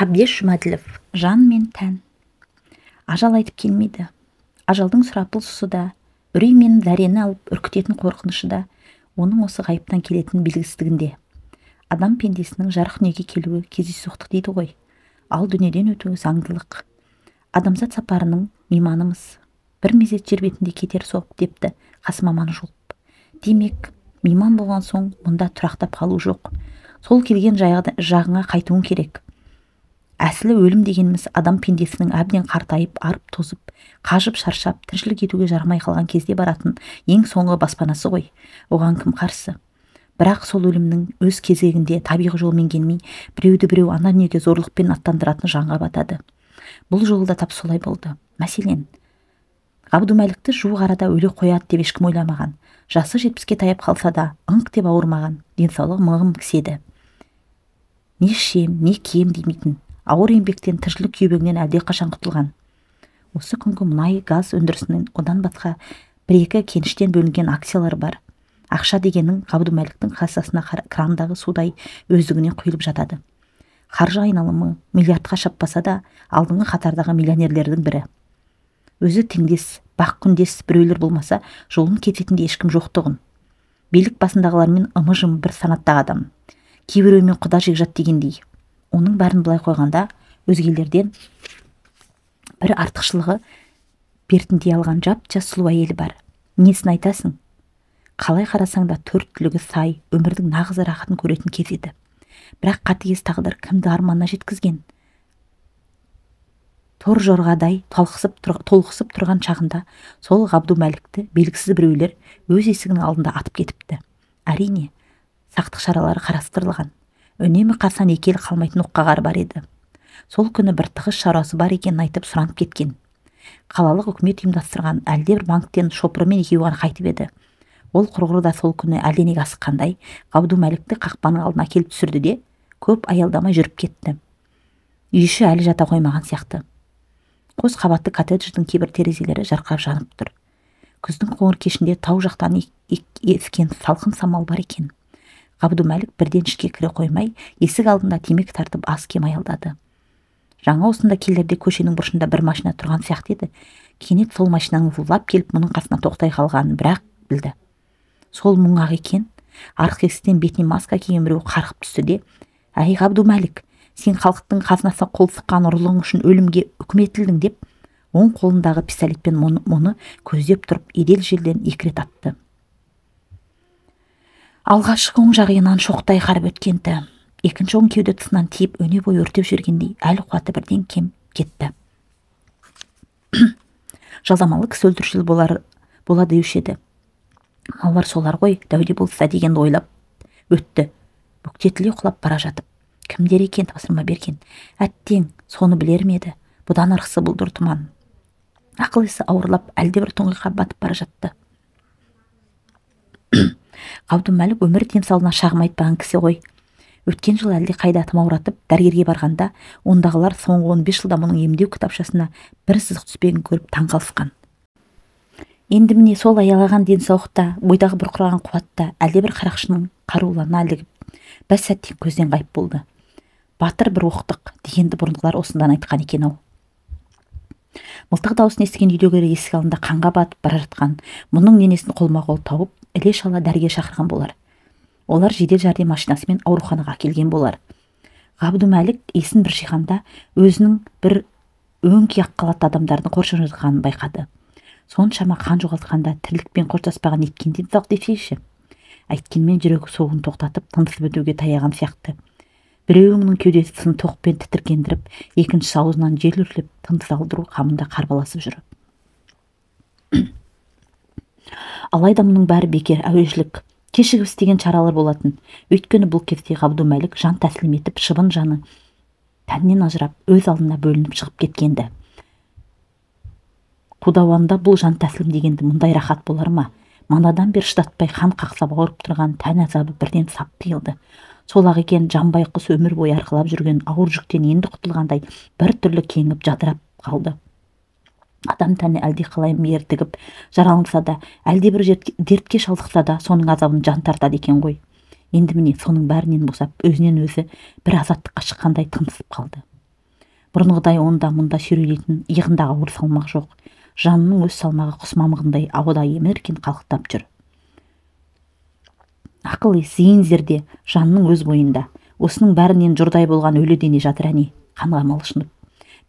Қабдеш Жұмаділов, жан мен тән. Ажал айтып келмейді. Ажалдың сұрапыл сұсы да, үрей мен зәрені алып үркітетін қорқынышы да, оның осы ғайыптан келетін белгісіздігінде. Адам пендесінің жарық дүниеге келуі кездейсоқтық дейді ғой. Ал дүниеден өтуі заңдылық. Адамзат сапарының мейманымыз. Бір мезет жер бетінде кетер соғып депті Қасым Аман жұлып. Демек, мейман болған соң мұнда тұрақтап қалу жоқ. Сол келген жағыңа қайтуың керек. Әсілі өлім дегеніміз адам пендесінің әбден қартайып, арып тозып, қажып шаршап, тіршілік етуге жарамай қалған кезде баратын ең соңғы баспанасы ғой. Оған кім қарсы? Бірақ сол өлімнің өз кезегінде табиғи жолмен келмей, біреуді біреу ана дүниеге зорлықпен аттандыратын жанға батады. Бұл жолы да тап солай болды. Мәселен, Ғабдумәлікті жуық арада өле қояды деп ешкім ойламаған. Жасы 70-ке таяп қалса да, ыңқ деп ауырмаған, денсаулығы мығым кіседі. Не ішем, не кием демейтін, ауыр еңбектен, тіршілік күйбеңнен әлдеқашан құтылған. Осы күнгі мұнай, газ өндірісінің одан басқа бір-екі кеніштен бөлінген акциялары бар. Ақша дегеннің Ғабдумәліктің кассасына крандағы судай өздігінен құйылып жатады. Қаржы айналымы миллиардқа шаппаса да, алдыңғы қатардағы миллионерлердің бірі. Өзі теңдес, бақ күндес біреулер болмаса, жолын кететінде ешкім жоқтығын. Билік басындағылармен ымы-жым бір санаттағы адам. Кейбіреумен құда жекжат дегендей. Оның бәрін былай қойғанда, өзгелерден бір артықшылығы бертіндей алған жап-жас сұлу әйелі бар. Несін айтасың? Қалай қарасаң да төрт түлігі сай, өмірдің нағыз рахатын көретін кез еді. Бірақ қатыгез тағдыр кімді арманына жеткізген? Тор жорғадай толқысып тұрған шағында сол Ғабдумәлікті белгісіз біреулер өз есігінің алдында атып кетіпті. Әрине, сақтық шаралары қарастырылған. Үнемі қасан екі ел қалмайтын оққағар бар еді. Сол күні бір тығыз шаруасы бар екенін айтып сұранып кеткен. Қалалық үкімет ұйымдастырған әлдебір банктен шопырымен екеуі ғана қайтып еді. Ол құрғыр да сол күні әлденеге асыққандай Ғабдумәлікті қақпаның алдына келіп түсірді де, көп аялдамай жүріп кетті. Үй іші әлі жата қоймаған сияқты. Қос қабатты коттедждің кейбір терезелері жарқырап жанып тұр. Күздің қоңыр кешінде тау жақтан ескен салқын самал бар екен. Ғабдумәлік бірден ішке кіре қоймай, есік алдында темекі тартып аз кем аялдады. Жаңа осында келерде көшенің бұрышында бір машина тұрған сияқты еді. Кенет сол машинаның зулап келіп мұның қасына тоқтай қалғанын бірақ білді. Сол мұң-ақ екен. Арық есіктен бетіне маска киген біреу қарғып түсті де: "Әй Ғабдумәлік, сен халықтың қазынасына қол сұққан ұрлығың үшін өлімге үкім етілдің" деп, оң қолындағы пистолетпен мұны көздеп тұрып, едел желден екі рет атты. Алғашқы оң жағынан шоқтай қарып өткенді. Екінші оң кеуде тұсынан тиіп, өне бойы өртеп жүргендей, әлі қуаты бірден кем кетті. Жалдамалы кісі өлтірушілер болады деуші еді. Олар солар ғой, дәуде болса дегенді ойлап өтті. Бүктетіле құлап бара жатып, кімдер екен тапсырма берген? Әттең, соны білер ме еді? Бұдан арқысы бұлдыр тұман. Ақыл есі ауырлап, әлдебір тұңғиыққа батып бара жатты. Ғабдумәлік өмір денсаулығына шағым айтпаған кісі ғой. Өткен жыл әлде қайда тымауратып, дәрігерге барғанда, ондағылар соңғы 15 жылда мұның емдеу кітапшасына бір сызық түспегін көріп таңқалысқан. Енді міне сол аялаған денсаулықта, бойдағы бұрқыраған қуатта әлдебір қарақшының қарулана ілігіп, бір сәттен көзден ғайып болды. Батыр бір оқтық дегенді бұрынғылар осындан айтқан екен-ау. Мылтық даусын естіген үйдегілер есік алдында қанға батып бара жатқан мұның денесін қолма-қол тауып, іле-шала дәрігер шақырған болар. Олар жедел жәрдем машинасымен ауруханаға келген болар. Ғабдумәлік есін бір жиғанда өзінің бір өңкей аққалатты адамдардың қоршап жатқанын байқады. Соншама қан жоғалтқанда тірлікпен қоштаспаған неткен денсаулық десейші. Әйткенмен жүрегі соғуын тоқтатып, тынысы бітуге таяған сияқты. Біреуінің кеудесін тоқпен тітіркендіріп, екіншісі аузынан жел үрлеп, тыныс алдыру қамында қарбаласып жүр. Алайда мұның бәрі бекер, әурешілік, кешігіп істеген шаралар болатын. Өйткені бұл кезде Ғабдумәлік жан тәсілім етіп, шыбын жаны тәннен ажырап, өз алдына бөлініп шығып кеткенді. Қудауанда бұл жан тәсілім дегенді мұндай рахат болар ма? Манадан бер шыдатпай қан қақсап ауырып тұрған тән азабы бірден сап тиылды. Сол-ақ екен, жан байқұс өмір бойы арқалап жүрген ауыр жүктен енді құтылғандай бір түрлі кеңіп жадырап қалды. Адам тәні әлде қалай мейіртігіп жараланса да, әлде бір дертке шалдықса да, соның азабын жан тартады екен ғой. Енді міне соның бәрінен босап, өзінен өзі бір азаттыққа шыққандай тынысып қалды. Бұрынғыдай онда мұнда сүйрелейтін иығындағы ауыр салмақ жоқ. Жанының өз салмағы құс мамығындай ауада еміркен қалықтап жүр. Ақыл ес, зейін зерде жанның өз бойында. Осының бәрінен жұрдай болған өлі дене жатыр әне, қанға малшынып.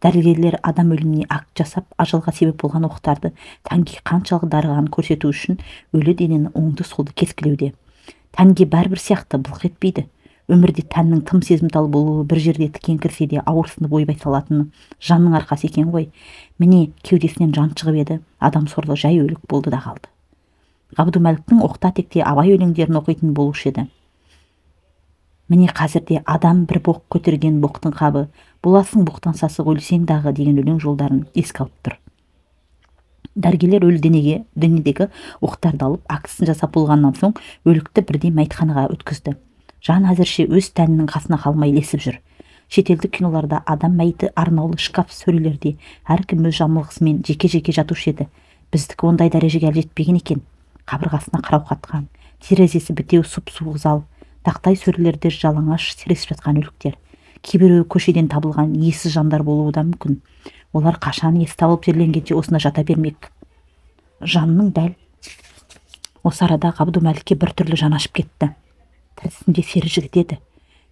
Дәрігерлер адам өліміне акт жасап, ажалға себеп болған оқтарды тәнге қаншалық дарығанын көрсету үшін өлі денені оңды-солды кескілеуде. Тәнге бәрібір сияқты былқ етпейді. Өмірде тәннің тым сезімтал болуы, бір жерде тікен кірсе де ауырсынып ойбай салатыны жанның арқасы екен ғой. Міне кеудесінен жан шығып еді, адам сорлы жай өлік болды да қалды. Ғабдумәліктің оқта-текте абай өлеңдерін оқитын болушы еді. Міне қазірде адам бір боқ көтерген боқтың қабы, боласың боқтан сасық өлсең дағы деген өлең жолдарын еске алып тұр. Дәрігерлер өлі денедегі оқтарды алып, аксысын жасап болғаннан соң өлікті бірден мәйітханаға өткізді. Жан әзірше өз тәнінің қасына қалмай ілесіп жүр. Шетелдік киноларда адам мәйіті арнаулы шкаф сөрелерде әркім өз жамылғысымен жеке-жеке жатушы еді. Біздікі ондай дәрежеге жетпеген екен. Қабырғасына қырау қатқан, терезесі бітеу сұп-суық зал, тақтай сөрелерде жалаңаш сіресіп жатқан өліктер. Кейбіреуі көшеден табылған иесіз жандар болуы да мүмкін. Олар қашан есі табылып жерленгенше осында жата бермек. Жанның дәл осы арада Ғабдумәлікке бір түрлі жан ашып кетті. Тірісінде сері жігіт еді.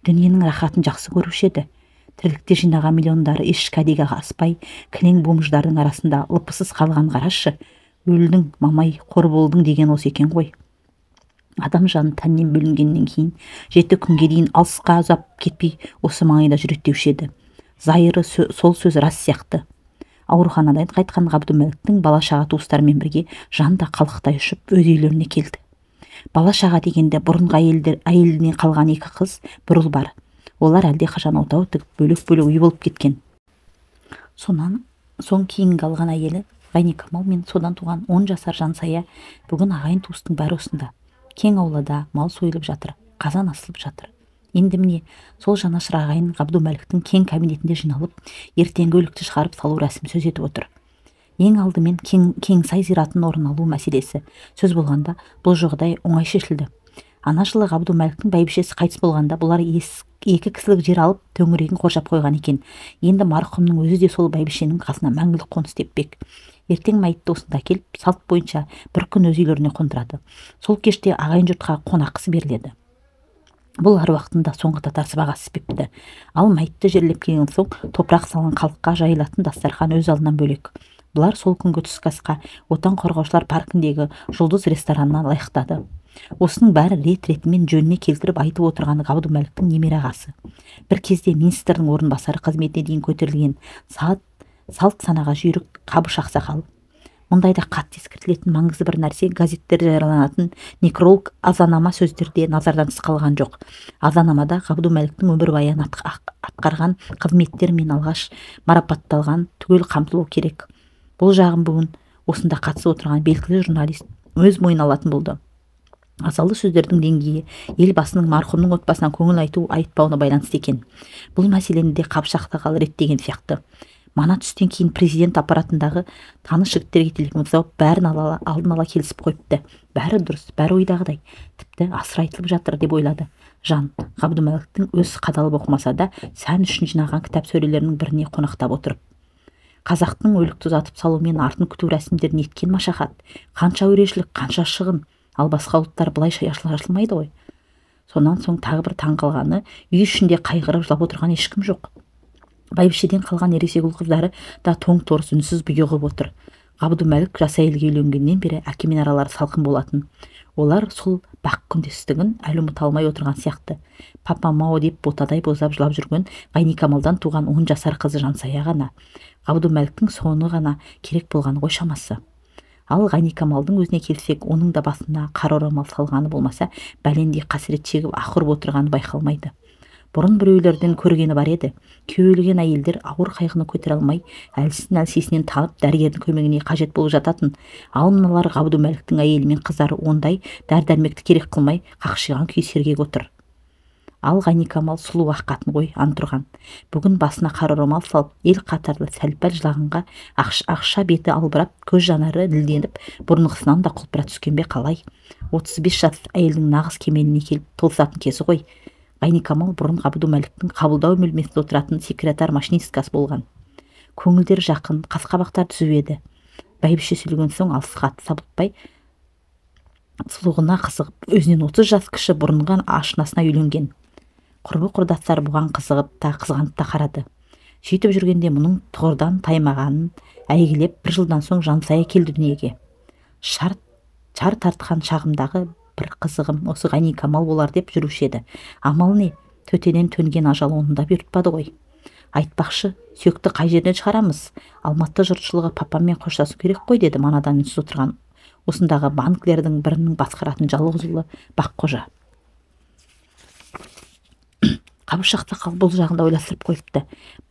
Дүниенің рахатын жақсы көруші еді. Тірлікте жинаған миллиондары еш кәдеге аспай, кілең бомждардың арасында лыпысыз қалған қарашы. Өлдің, мамай, қор болдың деген осы екен ғой. Адам жаны тәннен бөлінгеннен кейін 7 күнге дейін алысқа ұзап кетпей осы маңайда жүреді деуші еді. Зайыры сол сөз рас сияқты. Ауруханадан қайтқан Ғабдумәліктің бала-шаға туыстарымен бірге жан да қалықтай ұшып өз үйлеріне келді. Бала-шаға дегенде бұрынғы әйелінен қалған 2 қыз, бір ұл бар. Олар әлде қашан отау тігіп бөлек-бөлек үй болып кеткен. Сонан соң кейінгі алған әйелі Ғайникамал мен содан туған 10 жасар Жансая бүгін ағайын туыстың бәрі осында. Кең аулада мал сойылып жатыр, қазан асылып жатыр. Енді міне сол жанашыр ағайын Ғабдумәліктің кең кабинетінде жиналып, ертеңгі өлікті шығарып салу рәсім сөз етіп отыр. Ең алдымен Кеңсай зиратын орын алу мәселесі сөз болғанда бұл жағдай оңай шешілді. Ана жылы Ғабдумәліктің бәйбішесі қайтыс болғанда бұлар 2 кісілік жер алып төңірегін қоршап қойған екен. Енді марқұмның өзі де сол бәйбішенің қасына мәңгілік қоныс теппек. Ертең мәйітті осында келіп, салт бойынша бір күн өз үйлеріне қондырады. Сол кеште ағайын жұртқа қонақысы беріледі. Бұл аруақтың соңғы татар сыбағасы іспепті. Ал мәйітті жерлеп келген соң топырақ салған халыққа жайылатын дастархан өз алдынан бөлек. Бұлар сол күнгі түскі асқа Отан қорғаушылар паркіндегі жұлдыз ресторанына лайықтады. Осының бәрі рет-ретімен жөніне келтіріп айтып отырғаны Ғабдумәліктің немере ағасы. Бір кезде министрдің орынбасары қызметіне дейін көтерілген салт санаға жүйрік Қабыш ақсақал. Мұндайда қатты ескертілетін маңызды бір нәрсе газеттерде жарияланатын некролог азанама сөздерде назардан тыс қалған жоқ. Азанамада Ғабдумәліктің өмірбаяны атқарған қызметтер мен алғаш марапатталған түгел қамтылу керек. Бұл жағын бүгін осында қатысып отырған белгілі журналист өз мойнына алатын болды. Асаулы сөздердің деңгейі елбасының марқұмның отбасынан көңіл айтпауына байланысты екен. Бұл мәселені де Қабыш ақсақал реттеген сияқты. Мана түстен кейін президент аппаратындағы таныс жігіттерге телефон соғып, бәрін алдын ала келісіп қойыпты. Бәрі дұрыс, бәрі ойдағыдай. Тіпті асыр айтылып жатыр деп ойлады. Жан Ғабдумәліктің өз қадалып оқымаса да сән үшін жинаған кітап сөрелерінің біріне қонақтап отырып. Қазақтың өлікті ұзатып салумен артын күту рәсімдерін еткен машақат, қанша өрешілік, қанша шығын, ал басқа ұлттар былайша ашылмайды ғой. Сонан соң тағы бір таң қалғаны, үй ішінде қайғырып жылап отырған ешкім жоқ. Бәйбішеден қалған ересек ұл қыздары да тоң-торыс үнсіз бұйығып отыр. Ғабдумәлік жас әйелге үйленгеннен бері әкемен аралары салқын болатын. Олар сол бақ күндестігін әлі ұмыта алмай отырған сияқты. Папа-мау деп ботадай бозап жылап жүрген Ғайникамалдан туған 10 жасар қызы Жансая ғана. Ғабдумәліктің соны ғана керек болғаны ғой шамасы. Ал Ғайникамалдың өзіне келсек, оның да басына қара орамал салғаны болмаса, бәлендей қасірет шегіп ақырып отырғаны байқалмайды. Бұрын біреулерден көргені бар еді. Күйеуі өлген әйелдер ауыр қайғыны көтере алмай, әлсін-әлсесінен танып дәрігердің көмегіне қажет болып жататын. Ал мыналар Ғабдумәліктің әйелі мен қыздары ондай дәрі-дәрмекті керек қылмай, қақшиған күй сергек отыр. Ал Ғайникамал сұлу ақ қатын ғой, антұрған. Бүгін басына қара орамал салып, ел қатарлы сәл-пәл жылағанға ақша беті албырап, көз жанары ділденіп, бұрынғысынан да құлпыра түскен бе қалай? 35 жас әйелдің нағыз кемеліне келіп толысатын кесі ғой. Ғайникамал бұрын Ғабдумәліктің қабылдау бөлмесінде отыратын секретар машинисткасы болған. Көңілдері жақын, қас-қабақтар түзу еді. Бәйбіше сөйлеген соң алысқа аты сабылтпай, сұлуғына қызығып, өзінен 30 жас кіші бұрынған ашынасына үйленген. Құрбы-құрдастары бұған қызығып та қызғанып та қарады. Сөйтіп жүргенде мұның тұғырдан таймағанын әйгілеп, бір жылдан соң Жансая келді дүниеге. Шар тартқан шағымдағы бір қызығым осы Ғайникамал болар деп жүруші еді. Амал не? Төтеден төнген ажал оны да бұйыртпады ғой. Айтпақшы, сүйекті қай жерден шығарамыз? Алматы жұртшылығы папаммен қоштасу керек қой, деді манадан үнсіз отырған осындағы банкілердің бірінің басқаратын жалғыз ұлы Баққожа. Қабыш ақсақал бұл жағында ойластырып қойыпты.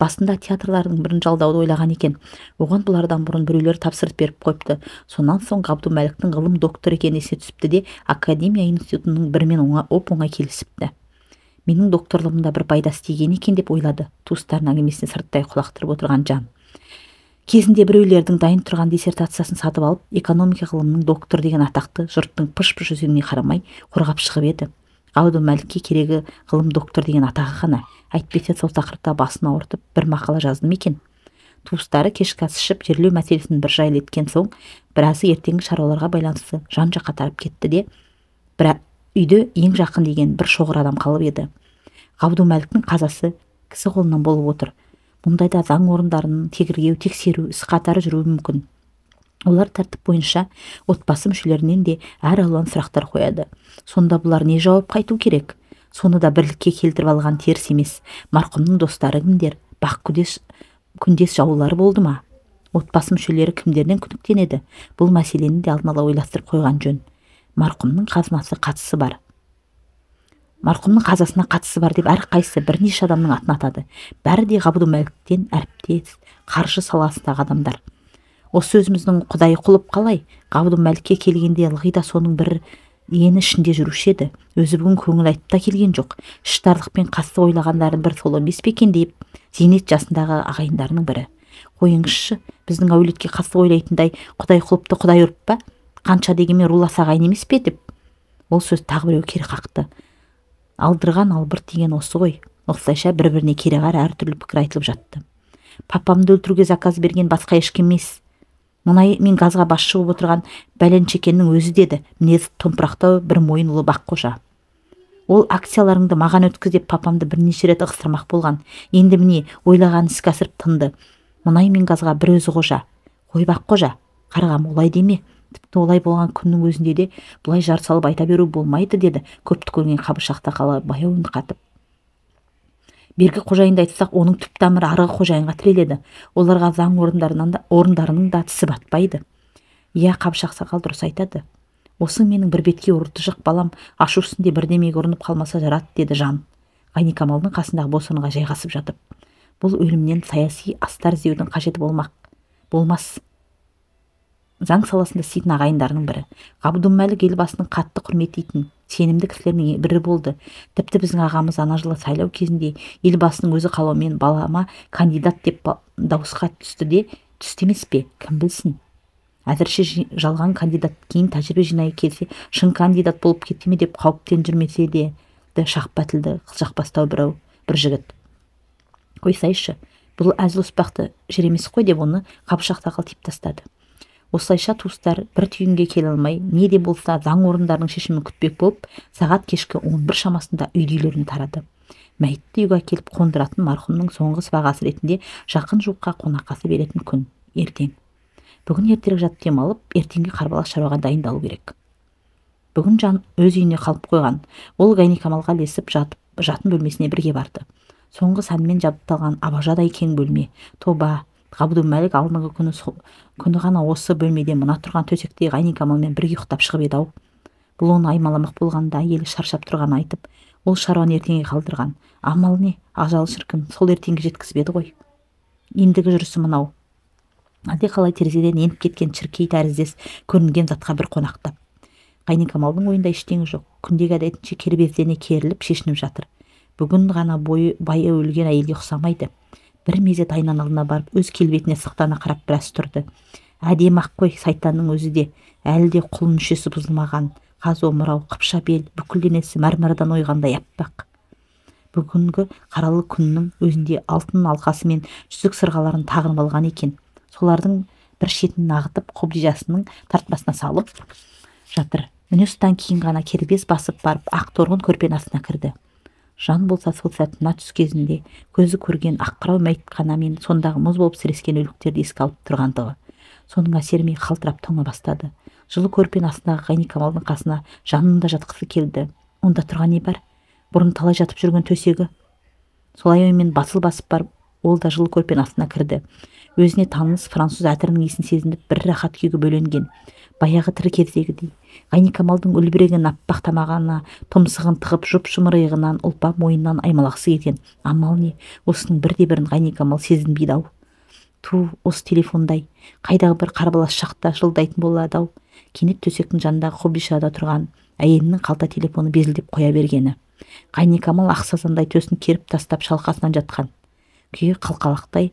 Басында театрлардың бірін жалдауды ойлаған екен. Оған бұлардан бұрын біреулер тапсырып беріп қойыпты. Сонан соң Ғабдумәліктің ғылым докторы екені есе түсіпті де, Академия институтының бірімен оп-оңай келісіпті. Менің докторлығымда бір пайдасы тиген екен деп ойлады туыстарының әңгімесіне сырттай құлақ түріп отырған Жан. Кезінде біреулердің дайын тұрған диссертациясын сатып алып, экономика ғылымының доктор деген атақты жұрттың пыш-пыш жүзіне қарамай қорғап шығып еді. Ғабдумәлікке керегі ғылым доктор деген атағы ғана. Әйтпесе сол тақырыпта басын ауыртып бір мақала жаздым екен. Туыстары кешкі ас ішіп жерлеу мәселесін бір жайлы еткен соң, біразы ертеңгі шаруаларға байланысты жан-жаққа тарап кетті де, бірақ үйде ең жақын деген бір шоғыр адам қалып еді. Ғабдумәліктің қазасы кісі қолынан болып отыр. Мұндайда заң орындарының тергеу, тексеру, іс қатары жүруі мүмкін. Олар тәртіп бойынша отбасы мүшелерінен де әр алуан сұрақтар қояды. Сонда бұлар не жауап қайту керек? Соны да бірлікке келтіріп алған теріс емес. Марқұмның достары кімдер? Күндес жаулары болды ма? Отбасы мүшелері кімдерден күдіктенеді? Бұл мәселені де алдын ала ойластырып қойған жөн. Марқұмның қазасына қатысы бар деп әрқайсысы бірнеше адамның атын атады. Бәрі де Ғабдумәліктен әріптес, қаржы саласындағы адамдар. Осы өзіміздің құдайы құлып қалай? Ғабдумәлікке келгенде ылғи да соның бір ені ішінде жүруші еді. Өзі бүгін көңіл айтып та келген жоқ. Іштарлықпен қасты ойлағандары бір сол емес пе екен деп, зейнет жасындағы ағайындарының бірі. Қойыңызшы, біздің әулетке қасты ойлайтындай құдай құлыпты құдай ұрып па? Қанша дегенмен рулас ағайын емес пе деп. Ол сөз тағы біреу кері қақты. Алдырған албырт деген осы ғой. Осылайша бір-біріне кереғар әртүрлі пікір айтылып жатты. Папамды өлтіруге заказ берген басқа ешкім емес. Мұнай мен газға басшы болып отырған бәленшекеннің өзі, деді мінезі томпырақтау бір мойынлы Баққожа. Ол акцияларыңды маған өткіз деп папамды бірнеше рет ығыстырмақ болған. Енді міне ойлаған іске асырып тынды. Мұнай мен газға бір өзі қожа. Қой Баққожа, қарағам, олай деме. Тіпті олай болған күннің өзінде де бұлай жар салып айта беру болмайды, деді көпті көрген Қабыш ақсақалы баяу үн қатып. Бергі қожайынды айтсақ, оның түп тамыры арғы қожайынға тіреледі. Оларға заң орындарының да тісі батпайды. Иә, Қабыш ақсақал дұрыс айтады. Осы менің бір бетке ұрты жық балам ашу үстінде бірдемеге ұрынып қалмаса жарады, деді Жан, Ғайникамалдың қасындағы бос орынға жайғасып жатып. Бұл өлімнен саяси астар іздеудің қажеті болмас. Заң саласында істейтін ағайындарының бірі. Ғабдумәлік елбасының қатты құрметтейтін сенімді кісілерінің бірі болды. Тіпті біздің ағамыз ана жылы сайлау кезінде елбасының өзі қалауымен балама кандидат деп дауысқа түсті емес пе? Кім білсін? Әзірше жалған кандидат, кейін тәжірибе жинай келсе, шын кандидат болып кетті ме деп қауіптен жүрмесе де, шақпа тілді қылжақбастау бір жігіт. Қойсайшы, бұл әзіл-оспақты жер емес қой, деп оны Қабыш ақсақал тиіп тастады. Осылайша туыстар бір түйінге келе алмай, не де болса заң орындарының шешімін күтпек болып, сағат кешкі 11 шамасында үйдейлерін тарады. Мәйітті үйге келіп қондыратын марқұмның соңғы сыбағасы ретінде жақын жуыққа қонақасы беретін күн ертең. Бүгін ертерек жатып демалып, ертеңге қарбалас шаруаға дайындалу керек. Бүгін Жан өз үйіне қалып қойған. Ол Ғайникамалға ілесіп жатын бөлмесіне бірге барды. Соңғы сәнмен жабдықталған абажадай кең бөлме. Тоба, Ғабдумәлік алдыңғы күні ғана осы бөлмеде мына тұрған төсекте Ғайникамалмен бірге ұйықтап шығып еді-ау. Бұл оны аймаламақ болғанда әйелі шаршап тұрғанын айтып, ол шаруаны ертеңге қалдырған. Амал не, ажал шіркін, сол ертеңге жеткізбеді ғой. Ендігі жүрісі мынау. Әлдеқалай терезеден еніп кеткен шіркей тәріздес көрінген затқа бір қонақтап. Ғайникамалдың ойында ештеңе жоқ. Күндегі әдетінше кербездене керіліп шешініп жатыр. Бүгін ғана байы өлген әйелге ұқсамайды. Бір мезет айнаның алдына барып, өз келбетіне сықтана қарап біраз тұрды. Әдемі-ақ қой, сайтанның өзі де, әлі де құлын мүшесі бұзылмаған, қаз омырау, қыпша бел, бүкіл денесі мәрмәрдан ойғандай аппақ. бүгінгі қаралы күннің өзінде алтын алқасы мен жүзік сырғаларын тағынып алған екен. Солардың бір шетін ағытып қобдижасының тартпасына салып жатыр. Міне содан кейін ғана кербез басып барып ақ торғын көрпенің астына кірді. Жан болса сол сәт мына түс кезінде көзі көрген аққырау мәйітхана мен сондағы мұз болып сірескен өліктерді еске алып тұрғандығы. Соның әсерімен қалтырап тоңа бастады. Жылы көрпенің астындағы Ғайникамалдың қасына жанында жатқысы келді. Онда тұрған не бар? Бұрын талай жатып жүрген төсегі. Солай оймен басыл басып барып, ол да жылы көрпенің астына кірді. Өзіне таныс француз әтірінің иісін сезініп бір рахат күйге бөленген. Баяғы тірі кездегідей Ғайникамалдың үлбіреген аппақ тамағына тұмсығын тығып жұп-жұмыр иығынан ұлпа мойнынан аймалақсы келген. Амал не? Осының бірде-бірін Ғайникамал сезінбейді-ау. Осы телефондай қайдағы бір қарбалас шақта жылдайтын болады-ау. Кенет төсектің жанындағы қобдишада тұрған әйелінің қалта телефоны безілдеп қоя бергені. Ғайникамал ақсазандай төсін керіп тастап шалқасынан жатқан күйі қалқалақтай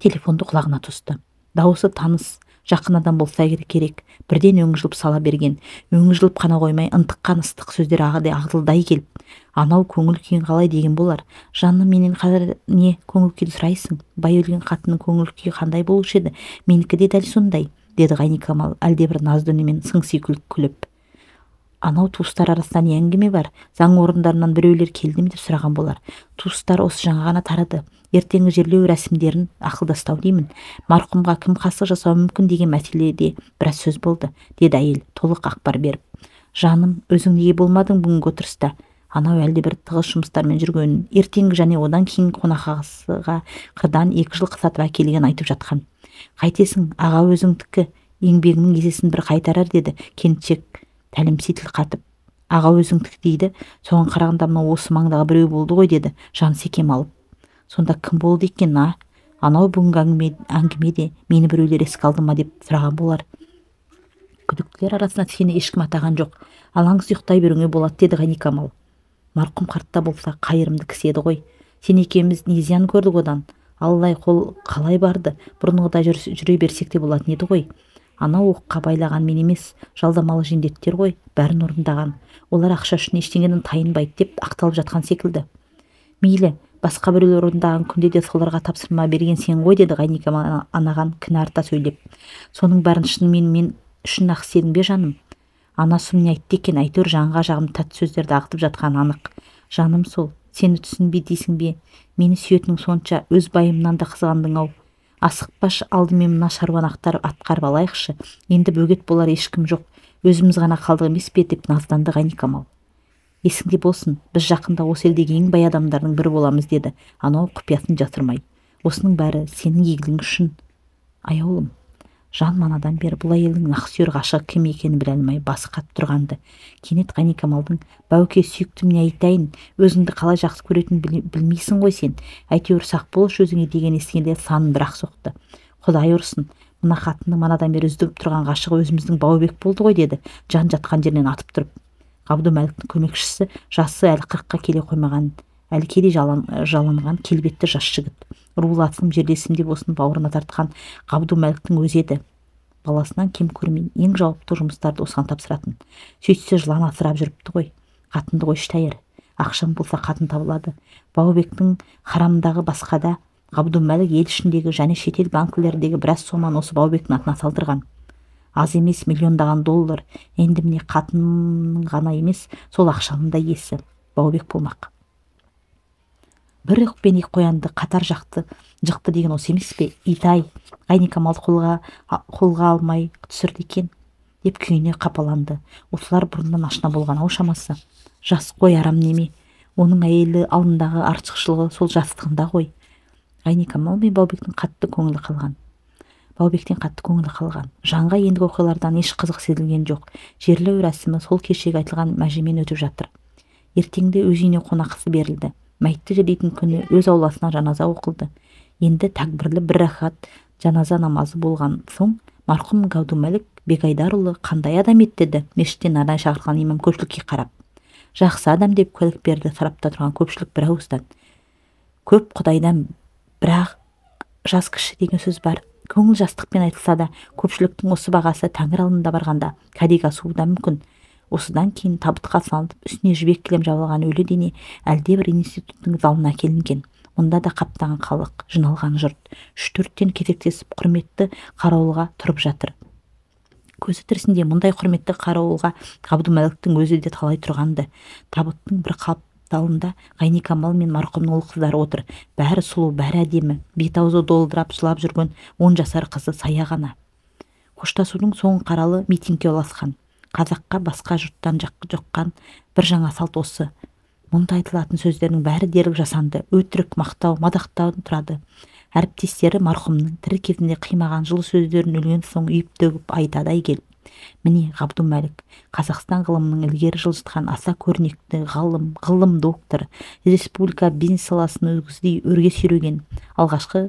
телефонды құлағына тосты. Дауысы таныс, жақын адам болса керек. Бірден өңі жылып сала берген. Өңі жылып қана қоймай, ынтыққан ыстық сөздер ағылдай келіп, анау көңіл күйін қалай деген болар? Жаным, менен қазір не көңіл күйді сұрайсың? Бай өлген қатынның көңіл күйі қандай болушы еді? Менікі де дәл сондай, деді Ғайникамал әлдебір назды үнмен сыңси күліп. Анау туыстар арасында не әңгіме бар? Заң орындарынан біреулер келді ме деп сұраған болар. Туыстар осы жаңа ғана тарады. Ертеңгі жерлеу рәсімдерін ақылдастау деймін. Марқұмға кім қастық жасауы мүмкін деген мәселеде біраз сөз болды, деді әйел толық ақпар беріп. Жаным, өзің неге болмадың бүгінгі отырыста? Анау әлдебір тығыз жұмыстармен жүргенін, ертеңгі және одан кейін қонақасыға қырдан 2 жыл қысатып әкелген айтып жатқан. Қайтесің, аға, өзіңдікі еңбегінің есесін бір қайтарар, деді келіншек тәлімсей тіл қатып. Аға, өзіңдікі дейді, соған қарағанда мынау осы маңдағы біреу болды ғой, деді жан секем алып. Сонда кім болды екен, анау бүгінгі әңгімеде мені біреулер еске алды ма деп сұраған болар. Күдіктілер арасында сені ешкім атаған жоқ, алаңсыз ұйықтай беруіңе болады, деді Ғайникамал. Марқұм қартта болса қайырымды кісі еді ғой. Сен екеуміз не зиян көрдік одан? Аллай қол қалай барды? Бұрынғыдай жүре берсек те болатын еді ғой. Анау оққа байлаған мен емес, жалдамалы жендеттер ғой, бәрін орындаған. Олар ақша үшін ештеңеден тайынбайды деп ақталып жатқан секілді. Мейлі, басқа біреулер орындаған күнде де соларға тапсырма берген сен ғой, деді Ғайникамал анаған кінә арта сөйлеп. Соның бәрін шынымен мен үшін ақ істедің бе, жаным? Анасы не айтты екен? Әйтеуір жанға жағым тәтті сөздерді ағытып жатқан анық. Жаным, сол сені түсінбей дейсің бе? Мені сүйетінің сонша өз байымнан да қызғандың-ау. Асықпаш, алдымен мына шаруаны атқарып алайықшы. Енді бөгет болар ешкім жоқ. Өзіміз ғана қалдық емес пе, деп назданды Ғайникамал. Есіңде болсын, біз жақында осы елдегі ең бай адамдардың бірі боламыз, деді анау құпиясын жасырмай. Осының бәрі сенің игілігің үшін. Аяулым, жан манадан бері бұл әйелдің нақсүйер ғашығы кім екенін біле алмай басы қатып тұрғанды. Кенет Ғайникамалдың, бауке сүйіктім, не айтайын, өзіңді қалай жақсы көретінін білмейсің ғой сен. Әйтеуір сақ болшы өзіңе деген естігенде санын бір-ақ соқты. Құдай ұрсын, мына қатынды манадан бері үздігіп тұрған ғашығы өзіміздің Баубек болды ғой, деді жан жатқан жерінен атып тұрып. Ғабдымәліктің көмекшісі, жасы әлі 40-қа келе қоймаған, әлі келе жаланған келбетті жас жігіт. Руласым, жерлесім деп осыны бауырына тартқан Ғабдымәліктің өзі еді. Баласынан кем көрмей ең жауапты жұмыстарды осыған тапсыратын. Сөйтсе жылан асырап жүріпті ғой. Қатынды қойшы тәйір. Ақшам болса қатын табылады. Баубектің харамындағы басқада Ғабдымәлік ел ішіндегі және шетел банкілердегі біраз соманы осы Баубектің атына салдырған. Аз емес, миллиондаған доллар. Енді міне қатынның ғана емес, сол ақшаның да иесі Баубек болмақ. Бір ұқпен екі қоянды қатар жықты деген осы емес пе? Итай, Ғайникамалды қолға алмай түсірді екен, деп күйіне қапаланды. Осылар бұрыннан ашына болған-ау шамасы. Жас қой, арам неме. Оның әйелі алдындағы артықшылығы сол жастығында ғой. Ғайникамал мен Баубектен қатты көңілі қалған. Жанға ендігі оқиғалардан еш қызық сезілген жоқ. Жерлеу рәсімі сол кешегі айтылған мәжемен өтіп жатыр. Ертеңде өз үйіне қонақасы берілді. Мәйітті жерлейтін күні өз ауласына жаназа оқылды. Енді тәкбірлі бір рахат жаназа намазы болған соң марқұм Ғабдымәлік Бегайдарұлы қандай адам еді, деді мешіттен арнайы шақырған имам көпшілікке қарап. Жақсы адам, деп куәлік берді сарапта тұрған көпшілік бір ауыздан. Көп құдайдан бірақ жас кіші деген сөз бар. Көңіл жастықпен айтылса да, көпшіліктің осы бағасы Тәңір алдында барғанда кәдеге асуы да мүмкін. осыдан кейін табытқа салынып үстіне жібек кілем жабылған өлі дене әлдебір институттың залына әкелінген. Онда да қаптаған халық, жиналған жұрт 3-4-тен кезектесіп құрметті қарауылға тұрып жатыр. Көзі тірісінде мұндай құрметті қарауылға Ғабдымәліктің өзі де талай тұрғанды. Табыттың бір қапталында Ғайникамал мен марқұмның ұл қыздары отыр. Бәрі сұлу, бәрі әдемі. Бет-аузы долдырап жылап жүрген 10 жасар қызы Сая ғана. Қоштасудың соңы қаралы митингке ұласқан. Қазаққа басқа жұрттан жоққан бір жаңа салт осы. Мұнда айтылатын сөздердің бәрі дерлік жасанды, өтірік, мақтау, мадақтаудан тұрады. Әріптестері марқұмның тірі кезінде қимаған жылы сөздерін өлген соң үйіп-төгіп айтады келіп. Міне Ғабдымәлік, Қазақстан ғылымының ілгері жылжытқан аса көрнекті ғылым докторы, республика бизнес саласын өгіздей өрге сүйреген алғашқы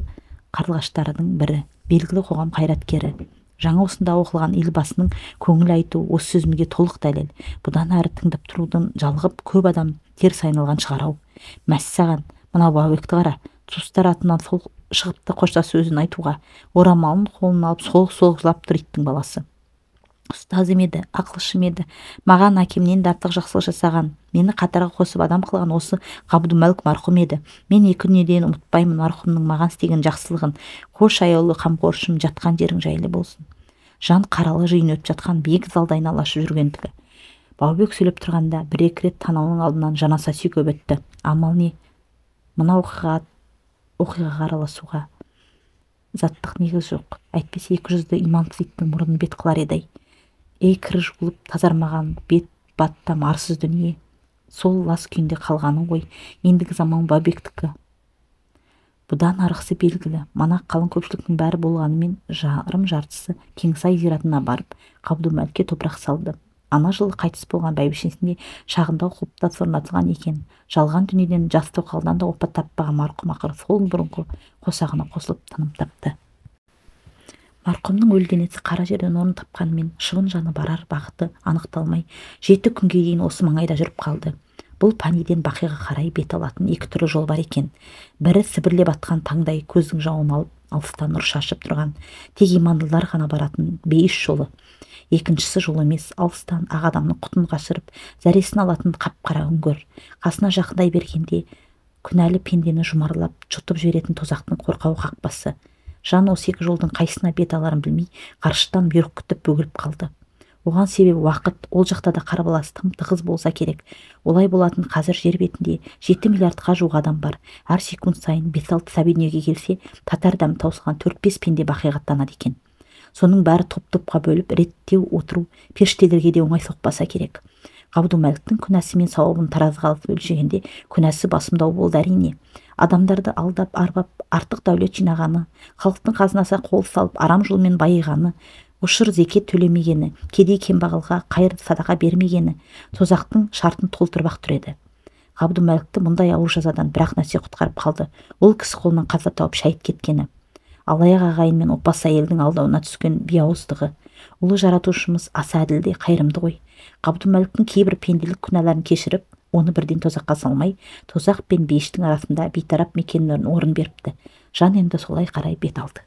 қарлығаштардың бірі, белгілі қоғам қайраткері. Жаңа осында оқылған елбасының көңіл айту осы сөзімге толық дәлел. Бұдан әрі тыңдап тұрудан жалығып көп адам теріс айналған шығар-ау. Мәссаған, мына Баубекті қара, туыстар атынан сол шығыпты қоштасу сөзін айтуға, орамалын қолына алып солық-солық жылап тұр иттің баласы. Ұстазым еді, ақылшым еді, маған әкемнен де артық жақсылық жасаған, мені қатарға қосып адам қылған осы Ғабдымәлік марқұм еді. Мен екі дүниеден ұмытпаймын марқұмның маған істеген жақсылығын. Қош аяулы қамқоршым, жатқан жерің жайлы болсын. Жан қаралы жиын өтіп жатқан биік залда айналашып жүргендігі. Баубек сөйлеп тұрғанда бір-екі рет танауының алдынан жанаса сүйкеп өтті. Амал не? Мына оқиғаға араласуға заттық негіз жоқ. Әйтпесе 200-ді имансыз иттің мұрнын бет қылар еді. Ей кірі жуылып тазармаған бет баттам арсыз дүние. Сол лас күйінде қалғаны ғой. Ендігі заман Баубектікі. Бұдан арғысы белгілі. Мана қалың көпшіліктің бәрі болғанымен жарым-жартысы Кеңсай зиратына барып Ғабдымәлікке топырақ салды. Ана жылы қайтыс болған бәйбішесінде шағындау құлыптас орнатылған екен. Жалған дүниеден жас тоқалдан да опат таппаған марқұм ақыры сол бұрынғы қосағына қосылып тыным тапты. Марқұмның өлі денесі қара жерден орын тапқанымен шыбын жаны барар бағыты анықталмай 7 күнге дейін осы маңайда жүріп қалды. Бұл паниден бақиға қарай бет алатын екі түрлі жол бар екен. Бірі сібірлеп атқан таңдай көздің жауын алып, алыстан нұр шашып тұрған тек имандылар ғана баратын бейіш жолы. Екіншісі жол емес, алыстан ақ адамның құтын қашырып, зәресін алатын қап-қара үңгір. Қасына жақындай бергенде күнәлі пендені жұмарлап жұтып жіберетін тозақтың қорқау қақпасы. Жан осы екі жолдың қайсына бет аларын білмей, ғарыштан бұйрық күтіп бөгіліп қалды. Оған себебі уақыт, ол жақта да қарбалас тым тығыз болса керек. Олай болатын қазір жер бетінде 7 миллиардқа жуық адам бар. Әр секунд сайын 5-6 сәби дүниеге келсе, татар дәм таусылған 4-5 пенде бақиғаттанады екен. Соның бәрі топ-топқа бөліп реттеу отыру періштелерге де оңай соқпаса керек. Ғабдымәліктің күнәсі мен сауабын таразыға алып өлшегенде күнәсі басымдау болды әрине. Адамдарды алдап, арбап, артық дәулет жинағаны, халықтың қазынасына қол салып, арам жолмен байығаны, ұшыр зекет төлемегені, кедей кембағалға қайыр садақа бермегені тозақтың шартын толтырып-ақ тұр еді. Ғабдымәлікті мұндай ауыр жазадан бір-ақ нәрсе құтқарып қалды. Ол кісі қолынан қаза тауып шәйіт кеткені. Алаяқ ағайын мен опас әйелдің алдауына түскен бейауыздығы. Ұлы жаратушымыз аса әділ де қайырымды ғой. Ғабдымәліктің кейбір пенделік күнәларын кешіріп, оны бірден тозаққа салмай, тозақ пен бейіштің арасында бейтарап мекенлерін орын беріпті. Жан енді солай қарай бет алды.